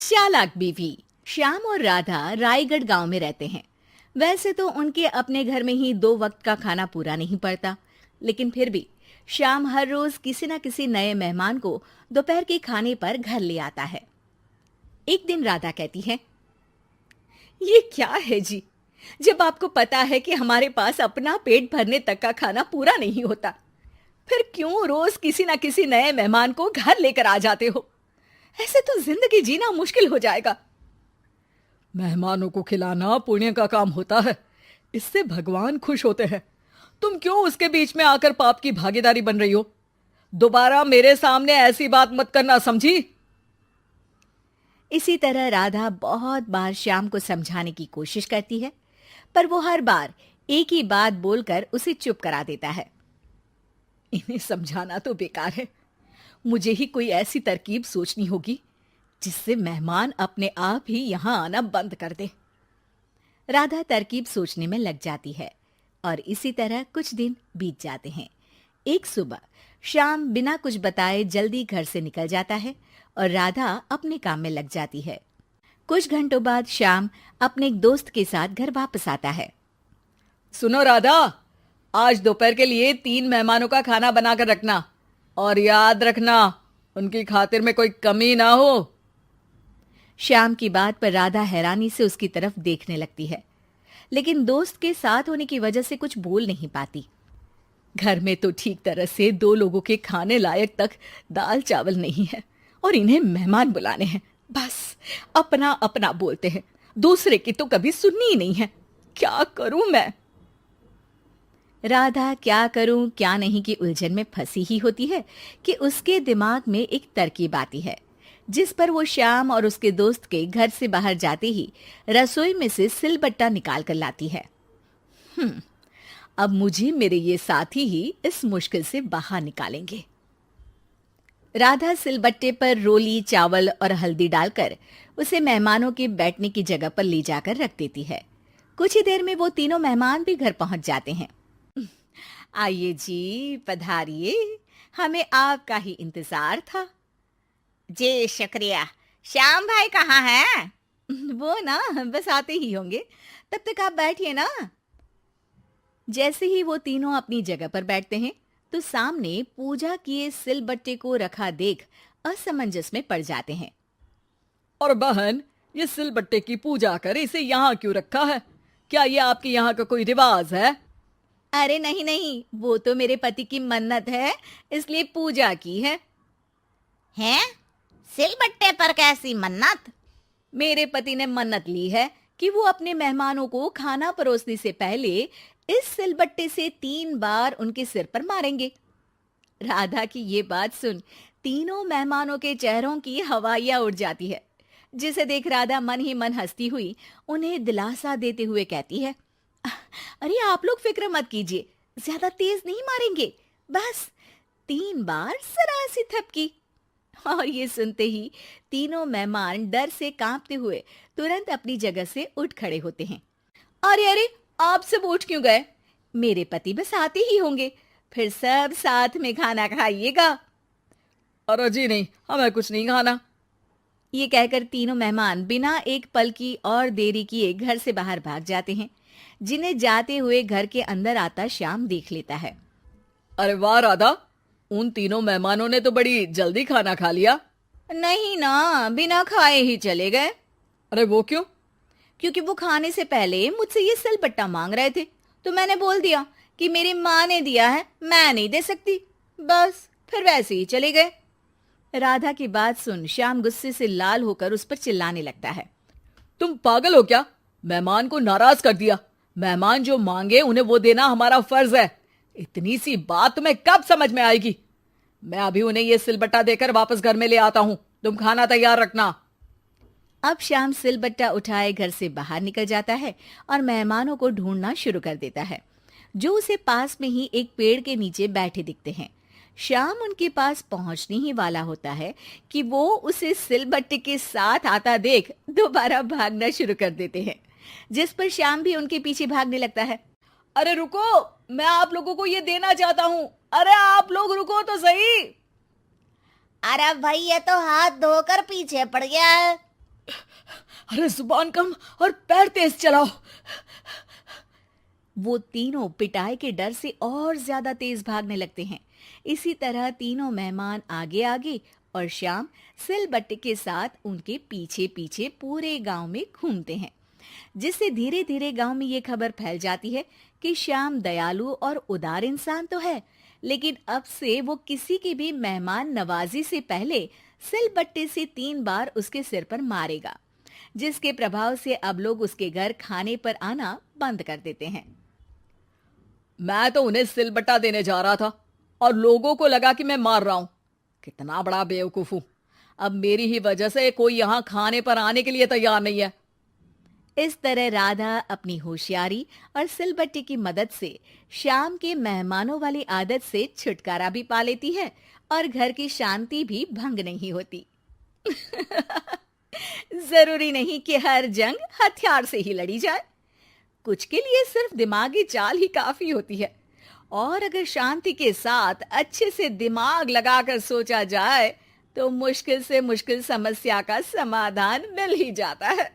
चालाक बीवी। श्याम और राधा रायगढ़ गांव में रहते हैं। वैसे तो उनके अपने घर में ही 2 वक्त का खाना पूरा नहीं पड़ता, लेकिन फिर भी श्याम हर रोज किसी न किसी नए मेहमान को दोपहर के खाने पर घर ले आता है। एक दिन राधा कहती है, ये क्या है जी, जब आपको पता है कि हमारे पास अपना पेट भरने तक का खाना पूरा नहीं होता, फिर क्यों रोज किसी न किसी नए मेहमान को घर लेकर आ जाते हो? ऐसे तो जिंदगी जीना मुश्किल हो जाएगा। मेहमानों को खिलाना पुण्य का काम होता है, इससे भगवान खुश होते हैं। तुम क्यों उसके बीच में आकर पाप की भागीदारी बन रही हो? दोबारा मेरे सामने ऐसी बात मत करना, समझी? इसी तरह राधा बहुत बार श्याम को समझाने की कोशिश करती है, पर वो हर बार एक ही बात बोलकर उसे चुप करा देता है। इन्हें समझाना तो बेकार है। मुझे ही कोई ऐसी तरकीब सोचनी होगी जिससे मेहमान अपने आप ही यहां आना बंद कर दे। राधा तरकीब सोचने में लग जाती है और इसी तरह कुछ दिन बीत जाते हैं। एक सुबह श्याम बिना कुछ बताए जल्दी घर से निकल जाता है और राधा अपने काम में लग जाती है। कुछ घंटों बाद श्याम अपने एक दोस्त के साथ घर वापस आता है। सुनो राधा, आज दोपहर के लिए 3 मेहमानों का खाना बनाकर रखना, और याद रखना उनकी खातिर में कोई कमी ना हो। श्याम की बात पर राधा हैरानी से उसकी तरफ देखने लगती है, लेकिन दोस्त के साथ होने की वजह से कुछ बोल नहीं पाती। घर में तो ठीक तरह से 2 लोगों के खाने लायक तक दाल चावल नहीं है और इन्हें मेहमान बुलाने हैं। बस अपना अपना बोलते हैं, दूसरे की तो कभी सुननी ही नहीं है। क्या करूं मैं? राधा क्या करूं क्या नहीं की उलझन में फंसी ही होती है कि उसके दिमाग में एक तरकीब आती है, जिस पर वो श्याम और उसके दोस्त के घर से बाहर जाते ही रसोई में से सिलबट्टा निकाल कर लाती है। अब मुझे मेरे ये साथी ही इस मुश्किल से बाहर निकालेंगे। राधा सिलबट्टे पर रोली, चावल और हल्दी डालकर उसे मेहमानों के बैठने की जगह पर ले जाकर रख देती है। कुछ ही देर में वो तीनों मेहमान भी घर पहुंच जाते हैं। आइए जी, पधारिए, हमें आपका ही इंतजार था। जी शुक्रिया। श्याम भाई कहाँ हैं? वो ना बस आते ही होंगे, तब तक आप बैठिए ना। जैसे ही वो तीनों अपनी जगह पर बैठते हैं तो सामने पूजा किए सिलबट्टे को रखा देख असमंजस में पड़ जाते हैं। और बहन, ये सिलबट्टे की पूजा कर इसे यहाँ क्यों रखा है? क्या ये आपके यहाँ का कोई रिवाज है? अरे नहीं नहीं, वो तो मेरे पति की मन्नत है, इसलिए पूजा की है। हैं? सिलबट्टे पर कैसी मन्नत? मेरे पति ने मन्नत ली है कि वो अपने मेहमानों को खाना परोसने से पहले इस सिलबट्टे से 3 बार उनके सिर पर मारेंगे। राधा की ये बात सुन तीनों मेहमानों के चेहरों की हवाइयां उड़ जाती है, जिसे देख राधा मन ही मन हंसती हुई उन्हें दिलासा देते हुए कहती है, अरे आप लोग फिक्र मत कीजिए, ज्यादा तेज नहीं मारेंगे, बस 3 बार जरा सी थपकी। और ये सुनते ही तीनों मेहमान डर से कांपते हुए तुरंत अपनी जगह से उठ खड़े होते हैं। अरे अरे, आप सब उठ क्यों गए? मेरे पति बस आते ही होंगे, फिर सब साथ में खाना खाइएगा। अरे जी नहीं, हमें कुछ नहीं खाना। ये कहकर तीनों मेहमान बिना एक पल की और देरी किए घर से बाहर भाग जाते हैं, जिन्हें जाते हुए घर के अंदर आता श्याम देख लेता है। अरे वाह राधा, उन तीनों मेहमानों ने तो बड़ी जल्दी खाना खा लिया। नहीं ना, बिना खाए ही चले गए। अरे वो क्यों? क्योंकि वो खाने से पहले मुझसे ये सिलबट्टा मांग रहे थे, तो मैंने बोल दिया कि मेरी माँ ने दिया है, मैं नहीं दे सकती। बस फिर वैसे ही चले गए। राधा की बात सुन श्याम गुस्से से लाल होकर उस पर चिल्लाने लगता है। तुम पागल हो क्या? मेहमान को नाराज कर दिया। मेहमान जो मांगे उन्हें वो देना हमारा फर्ज है। इतनी सी बात तुम्हें कब समझ में आएगी? मैं अभी उन्हें ये सिलबट्टा देकर वापस घर में ले आता हूं, तुम खाना तैयार रखना। अब श्याम सिलबट्टा उठाए घर से बाहर निकल जाता है और मेहमानों को ढूंढना शुरू कर देता है, जो उसे पास में ही एक पेड़ के नीचे बैठे दिखते हैं। श्याम उनके पास पहुंचने ही वाला होता है कि वो उसे सिलबट्टे के साथ आता देख दोबारा भागना शुरू कर देते हैं, जिस पर श्याम भी उनके पीछे भागने लगता है। अरे रुको, मैं आप लोगों को ये देना चाहता हूं। अरे आप लोग रुको तो सही। अरे भाई, ये तो हाथ धोकर पीछे पड़ गया है। अरे जुबान कम और पैर तेज चलाओ। वो तीनों पिटाई के डर से और ज्यादा तेज भागने लगते हैं। इसी तरह तीनों मेहमान आगे आगे और श्याम सिलबट्टे के साथ उनके पीछे पीछे पूरे गांव में घूमते हैं, जिससे धीरे धीरे गांव में ये खबर फैल जाती है कि श्याम दयालु और उदार इंसान तो है, लेकिन अब से वो किसी की भी मेहमान नवाजी से पहले सिलबट्टे से 3 बार उसके सिर पर मारेगा, जिसके प्रभाव से अब लोग उसके घर खाने पर आना बंद कर देते हैं। मैं तो उन्हें सिलबट्टा देने जा रहा था और लोगों को लगा कि मैं मार रहा हूं। कितना बड़ा बेवकूफ हूं। अब मेरी ही वजह से कोई यहां खाने पर आने के लिए तैयार नहीं है। इस तरह राधा अपनी होशियारी और सिलबट्टे की मदद से श्याम के मेहमानों वाली आदत से छुटकारा भी पा लेती है और घर की शांति भी भंग नहीं होती। जरूरी नहीं कि हर जंग हथियार से ही लड़ी जाए। कुछ के लिए सिर्फ दिमागी चाल ही काफी होती है, और अगर शांति के साथ अच्छे से दिमाग लगाकर सोचा जाए तो मुश्किल से मुश्किल समस्या का समाधान मिल ही जाता है।